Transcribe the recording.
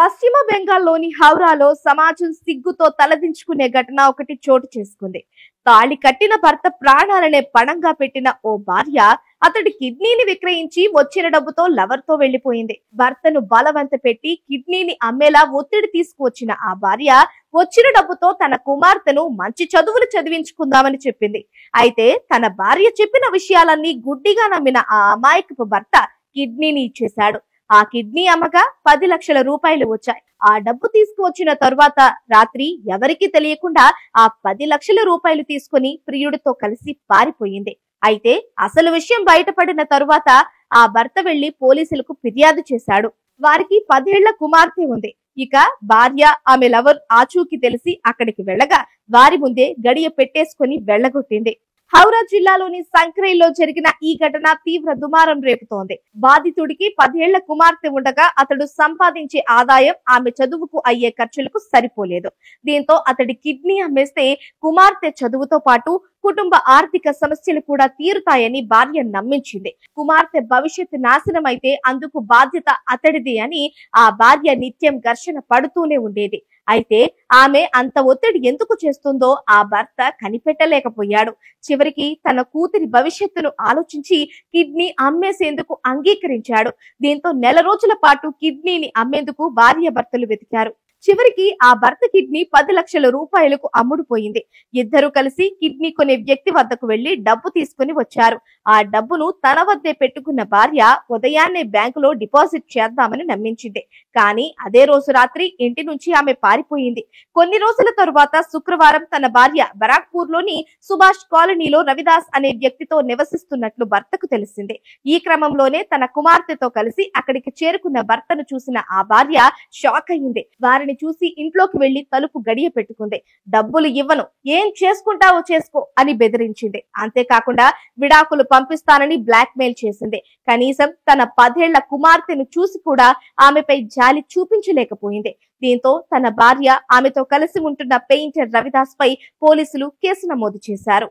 పశ్చిమ బెంగాల్లోని హౌరాలో సమాజం సిగ్గుతో తలదించుకునే ఘటన ఒకటి చోటు చేసుకుంది. తాళి కట్టిన భర్త ప్రాణాలనే పణంగా పెట్టిన ఓ భార్య అతడి కిడ్నీని విక్రయించి వచ్చిన డబ్బుతో లవర్ తో వెళ్లిపోయింది. భర్తను బలవంత పెట్టి కిడ్నీని అమ్మేలా ఒత్తిడి తీసుకువచ్చిన ఆ భార్య వచ్చిన డబ్బుతో తన కుమార్తెను మంచి చదువులు చదివించుకుందామని చెప్పింది. అయితే తన భార్య చెప్పిన విషయాలన్నీ గుడ్డిగా నమ్మిన ఆ అమాయకపు భర్త కిడ్నీని ఇచ్చేశాడు. ఆ కిడ్నీ అమ్మగా 10 లక్షల రూపాయలు వచ్చాయి. ఆ డబ్బు తీసుకువచ్చిన తరువాత రాత్రి ఎవరికీ తెలియకుండా ఆ 10 లక్షల రూపాయలు తీసుకుని ప్రియుడితో కలిసి పారిపోయింది. అయితే అసలు విషయం బయటపడిన తరువాత ఆ భర్త వెళ్లి పోలీసులకు ఫిర్యాదు చేశాడు. వారికి 10 ఏళ్ల కుమార్తె ఉంది. ఇక భార్య ఆమె లవర్ ఆచూకీ తెలిసి అక్కడికి వెళ్లగా వారి ముందే గడియ పెట్టేసుకుని వెళ్లగొట్టింది. హౌరా జిల్లాలోని సంక్రైల్లో జరిగిన ఈ ఘటన తీవ్ర దుమారం రేపుతోంది. బాధితుడికి 10 ఏళ్ల కుమార్తె ఉండగా అతడు సంపాదించే ఆదాయం ఆమె చదువుకు అయ్యే ఖర్చులకు సరిపోలేదు. దీంతో అతడి కిడ్నీ అమ్మేస్తే కుమార్తె చదువుతో పాటు కుటుంబ ఆర్థిక సమస్యలు కూడా తీరుతాయని భార్య నమ్మించింది. కుమార్తె భవిష్యత్తు నాశనం అయితే అందుకు బాధ్యత అతడిది అని ఆ భార్య నిత్యం ఘర్షణ పడుతూనే ఉండేది. అయితే ఆమె అంత ఒత్తిడి ఎందుకు చేస్తుందో ఆ భర్త కనిపెట్టలేకపోయాడు. చివరికి తన కూతురి భవిష్యత్తును ఆలోచించి కిడ్నీ అమ్మేసేందుకు అంగీకరించాడు. దీంతో నెల రోజుల పాటు కిడ్నీని అమ్మేందుకు భార్య భర్తలు వెతికారు. చివరికి ఆ భర్త కిడ్నీ 10 లక్షల రూపాయలకు అమ్ముడుపోయింది. ఇద్దరు కలిసి కిడ్నీ కొనే వ్యక్తి వద్దకు వెళ్లి డబ్బు తీసుకుని వచ్చారు. ఆ డబ్బును తన వద్దే పెట్టుకున్న భార్య ఉదయాన్నే బ్యాంకులో డిపాజిట్ చేద్దామని నమ్మించింది. కానీ అదే రోజు రాత్రి ఇంటి నుంచి ఆమె పారిపోయింది. కొన్ని రోజుల తరువాత శుక్రవారం తన భార్య బరాక్పూర్ లోని సుభాష్ కాలనీలో రవిదాస్ అనే వ్యక్తితో నివసిస్తున్నట్లు భర్తకు తెలిసింది. ఈ క్రమంలోనే తన కుమార్తెతో కలిసి అక్కడికి చేరుకున్న భర్తను చూసిన ఆ భార్య షాక్ అయింది. వారిని చూసి ఇంట్లోకి వెళ్లి తలుపు గడియ పెట్టుకుంది. డబ్బులు ఇవ్వను, ఏం చేసుకుంటావో చేసుకో అని బెదిరించింది. అంతేకాకుండా విడాకులు పంపిస్తానని బ్లాక్ మెయిల్ చేసింది. కనీసం తన 10 ఏళ్ల కుమార్తెను చూసి కూడా ఆమెపై జాలి చూపించలేకపోయింది. దీంతో తన భార్య ఆమెతో కలిసి ఉంటున్న పెయింటర్ రవిదాస్ పై పోలీసులు కేసు నమోదు చేశారు.